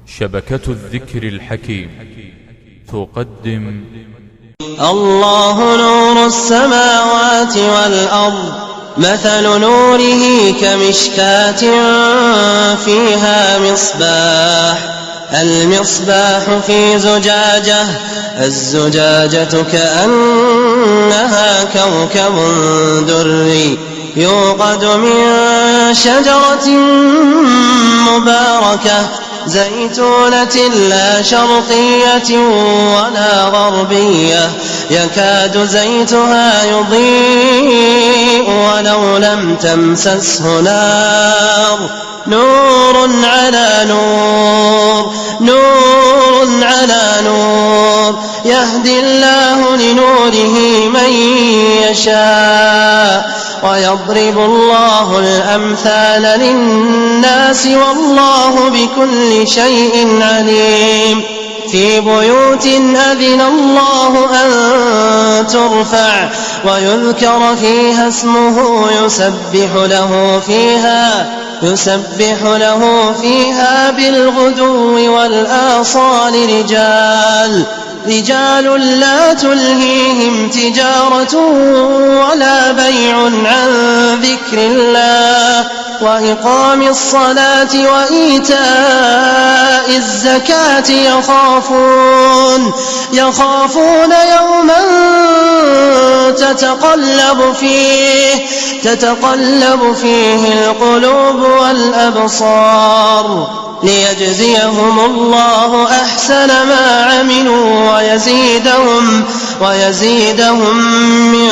شبكة الذكر الحكيم تقدم الله نور السماوات والأرض مثل نوره كمشكاة فيها مصباح المصباح في زجاجة الزجاجة كأنها كوكب دري يوقد من شجرة مباركة زيتونة لا شرقية ولا غربية يكاد زيتها يضيء ولو لم تمسسه نار نور على نور نور على نور يهدي الله لنوره من يشاء ويضرب الله الأمثال للناس والله بكل شيء عليم في بيوت أذن الله أن ترفع ويذكر فيها اسمه يسبح له فيها بالغدو والآصال رجال لا تلهيهم تجارة ولا بيع عن ذكر الله وإقام الصلاة وإيتاء الزكاة يخافون يوما تتقلب فيه القلوب والأبصار ليجزيهم الله أحسن ما عملوا ويزيدهم من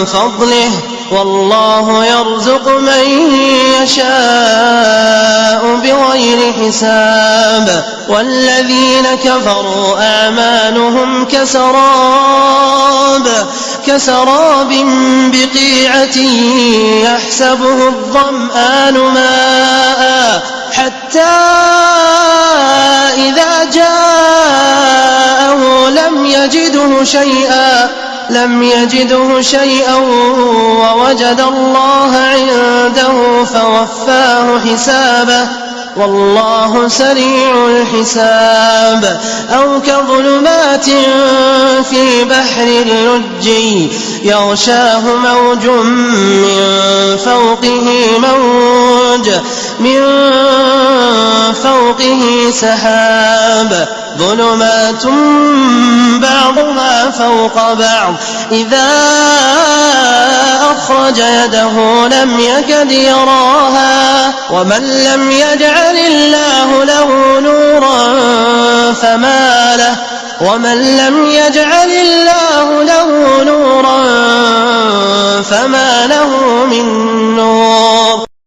فضله والله يرزق من يشاء بغير حساب والذين كفروا أعمالهم كسراب بقيعة يحسبه الظمآن ماء حتى إذا جاءه لم يجده شيئا ووجد الله عنده فوفاه حسابه والله سريع الحساب أو كظلمات في بحر اللجي يغشاه موج من فوقه سحاب ظلمات بعضها فوق بعض إذا أخرج يده لم يكد يراها ومن لم يجعل الله له نورا فما له من